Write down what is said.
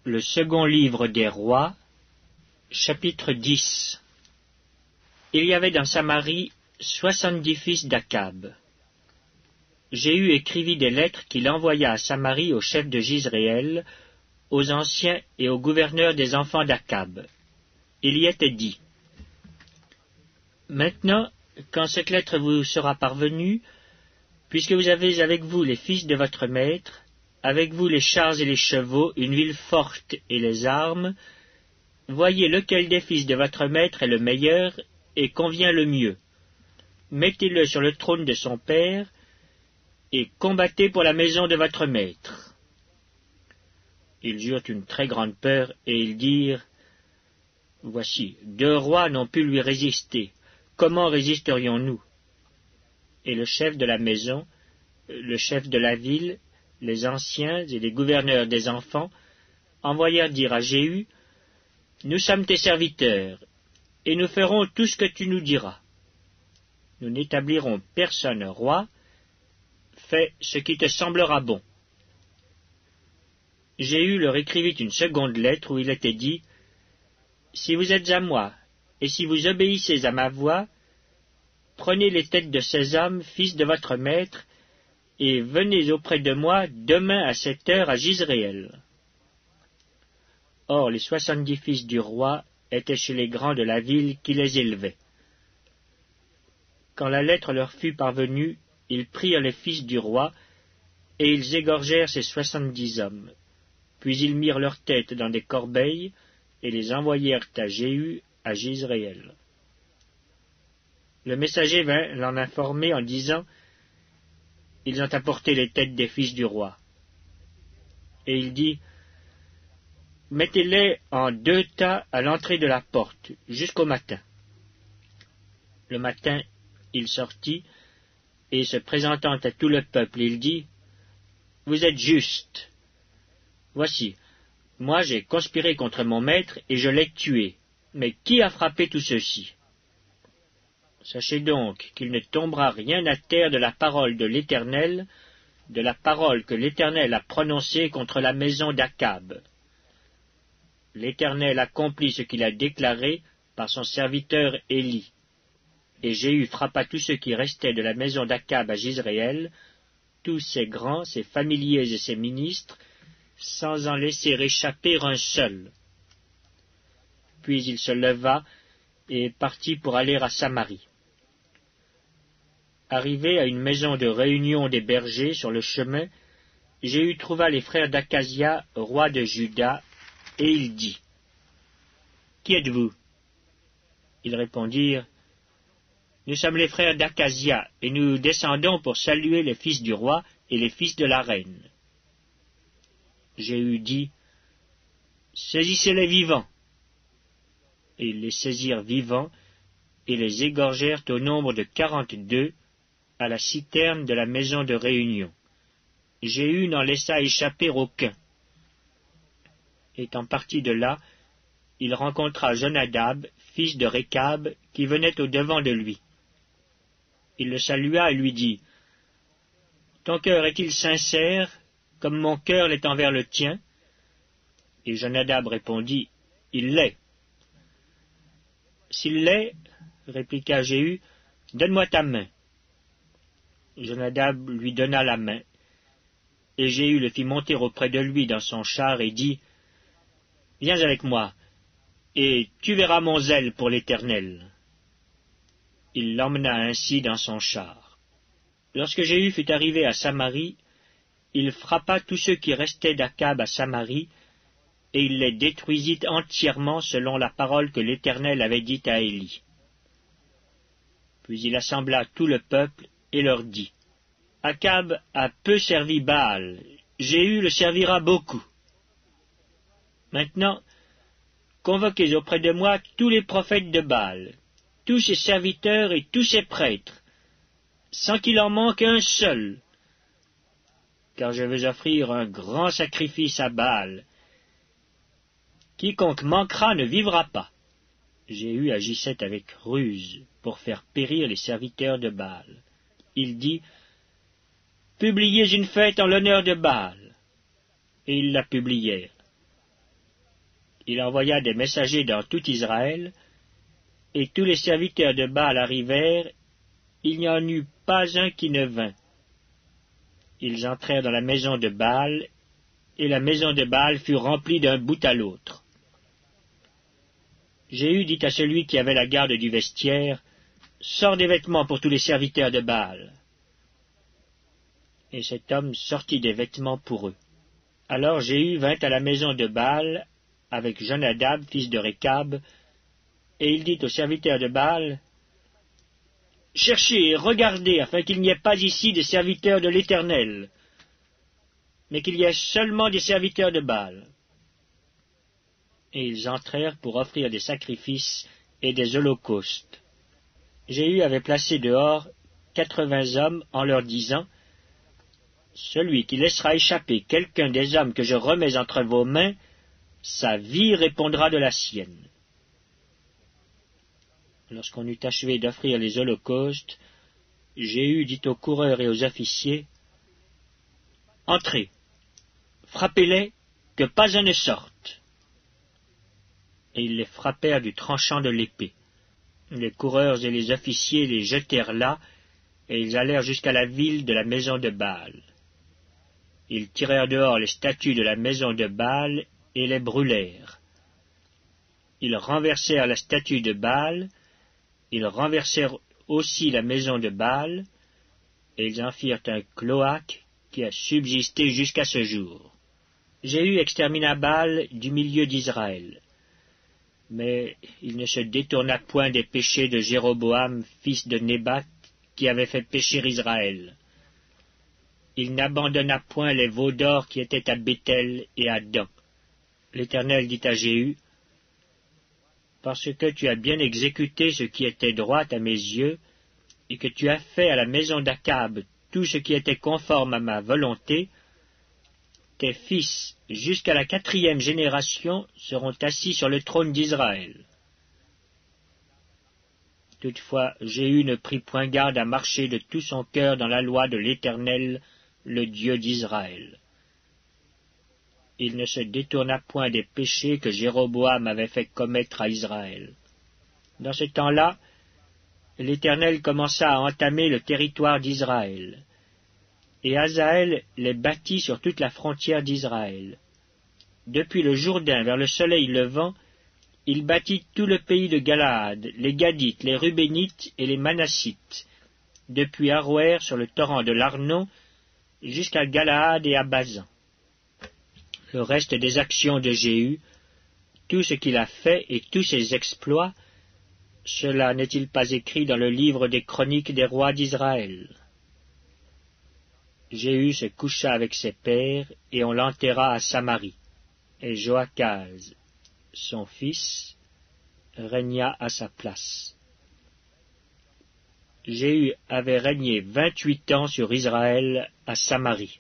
Le second livre des rois, chapitre 10. Il y avait dans Samarie 70 fils d'Akab. Jéhu écrivit des lettres qu'il envoya à Samarie aux chefs de Jizréel, aux anciens et aux gouverneurs des enfants d'Akab. Il y était dit: Maintenant, quand cette lettre vous sera parvenue, puisque vous avez avec vous les fils de votre maître, avec vous les chars et les chevaux, une ville forte et les armes, voyez lequel des fils de votre maître est le meilleur et convient le mieux. Mettez-le sur le trône de son père, et combattez pour la maison de votre maître. Ils eurent une très grande peur, et ils dirent: Voici, 2 rois n'ont pu lui résister. Comment résisterions-nous? Et le chef de la maison, le chef de la ville, les anciens et les gouverneurs des enfants envoyèrent dire à Jéhu: Nous sommes tes serviteurs, et nous ferons tout ce que tu nous diras. Nous n'établirons personne roi. Fais ce qui te semblera bon. Jéhu leur écrivit une seconde lettre où il était dit: Si vous êtes à moi, et si vous obéissez à ma voix, prenez les têtes de ces hommes, fils de votre maître, et venez auprès de moi demain à cette heure à Jizréel. Or les 70 fils du roi étaient chez les grands de la ville qui les élevaient. Quand la lettre leur fut parvenue, ils prirent les fils du roi, et ils égorgèrent ces 70 hommes. Puis ils mirent leurs têtes dans des corbeilles, et les envoyèrent à Jéhu à Jizréel. Le messager vint l'en informer en disant: Ils ont apporté les têtes des fils du roi. Et il dit: Mettez-les en 2 tas à l'entrée de la porte, jusqu'au matin. Le matin, il sortit, et se présentant à tout le peuple, il dit: Vous êtes justes. Voici, moi j'ai conspiré contre mon maître, et je l'ai tué. Mais qui a frappé tout ceci? Sachez donc qu'il ne tombera rien à terre de la parole de l'Éternel, de la parole que l'Éternel a prononcée contre la maison d'Akab. L'Éternel accomplit ce qu'il a déclaré par son serviteur Élie. Et Jéhu frappa tous ceux qui restaient de la maison d'Akab à Jizréel, tous ses grands, ses familiers et ses ministres, sans en laisser échapper un seul. Puis il se leva et partit pour aller à Samarie. Arrivé à une maison de réunion des bergers sur le chemin, Jéhu trouva les frères d'Akazia, roi de Juda, et il dit: Qui êtes-vous? Ils répondirent: Nous sommes les frères d'Akazia, et nous descendons pour saluer les fils du roi et les fils de la reine. Jéhu dit: Saisissez-les vivants. Et ils les saisirent vivants, et les égorgèrent au nombre de 42, à la citerne de la maison de réunion. Jéhu n'en laissa échapper aucun. Étant parti de là, il rencontra Jonadab, fils de Récab, qui venait au-devant de lui. Il le salua et lui dit: Ton cœur est-il sincère, comme mon cœur l'est envers le tien? Et Jonadab répondit: Il l'est. S'il l'est, répliqua Jéhu, donne-moi ta main. Jonadab lui donna la main, et Jéhu le fit monter auprès de lui dans son char et dit: Viens avec moi, et tu verras mon zèle pour l'Éternel. Il l'emmena ainsi dans son char. Lorsque Jéhu fut arrivé à Samarie, il frappa tous ceux qui restaient d'Akab à Samarie, et il les détruisit entièrement selon la parole que l'Éternel avait dite à Élie. Puis il assembla tout le peuple et leur dit: Akab a peu servi Baal, Jéhu le servira beaucoup. Maintenant, convoquez auprès de moi tous les prophètes de Baal, tous ses serviteurs et tous ses prêtres, sans qu'il en manque un seul, car je veux offrir un grand sacrifice à Baal. Quiconque manquera ne vivra pas. Jéhu agissait avec ruse pour faire périr les serviteurs de Baal. Il dit: Publiez une fête en l'honneur de Baal. Et ils la publièrent. il envoya des messagers dans tout Israël, et tous les serviteurs de Baal arrivèrent, il n'y en eut pas un qui ne vint. Ils entrèrent dans la maison de Baal, et la maison de Baal fut remplie d'un bout à l'autre. Jéhu dit à celui qui avait la garde du vestiaire, « Sors des vêtements pour tous les serviteurs de Baal. » Et cet homme sortit des vêtements pour eux. Alors Jéhu vint à la maison de Baal avec Jonadab, fils de Récab, et il dit aux serviteurs de Baal, « Cherchez et regardez, afin qu'il n'y ait pas ici des serviteurs de l'Éternel, mais qu'il y ait seulement des serviteurs de Baal. » Et ils entrèrent pour offrir des sacrifices et des holocaustes. Jéhu avait placé dehors 80 hommes en leur disant, « Celui qui laissera échapper quelqu'un des hommes que je remets entre vos mains, sa vie répondra de la sienne. » Lorsqu'on eut achevé d'offrir les holocaustes, Jéhu dit aux coureurs et aux officiers, « Entrez, frappez-les, que pas un ne sorte. » Et ils les frappèrent du tranchant de l'épée. Les coureurs et les officiers les jetèrent là, et ils allèrent jusqu'à la ville de la maison de Baal. Ils tirèrent dehors les statues de la maison de Baal et les brûlèrent. Ils renversèrent la statue de Baal, ils renversèrent aussi la maison de Baal, et ils en firent un cloaque qui a subsisté jusqu'à ce jour. Jéhu extermina Baal du milieu d'Israël. Mais il ne se détourna point des péchés de Jéroboam, fils de Nébat, qui avait fait pécher Israël. Il n'abandonna point les veaux d'or qui étaient à Béthel et à Dan. L'Éternel dit à Jéhu, « Parce que tu as bien exécuté ce qui était droit à mes yeux, et que tu as fait à la maison d'Akab tout ce qui était conforme à ma volonté, tes fils, jusqu'à la 4e génération, seront assis sur le trône d'Israël. » Toutefois, Jéhu ne prit point garde à marcher de tout son cœur dans la loi de l'Éternel, le Dieu d'Israël. Il ne se détourna point des péchés que Jéroboam avait fait commettre à Israël. Dans ce temps-là, l'Éternel commença à entamer le territoire d'Israël, et Hazaël les bâtit sur toute la frontière d'Israël. Depuis le Jourdain vers le soleil levant, il bâtit tout le pays de Galaad, les Gadites, les Rubénites et les Manassites, depuis Aroër sur le torrent de l'Arnon, jusqu'à Galaad et à Bazan. Le reste des actions de Jéhu, tout ce qu'il a fait et tous ses exploits, cela n'est-il pas écrit dans le livre des chroniques des rois d'Israël? Jéhu se coucha avec ses pères, et on l'enterra à Samarie, et Joachaz, son fils, régna à sa place. Jéhu avait régné 28 ans sur Israël à Samarie.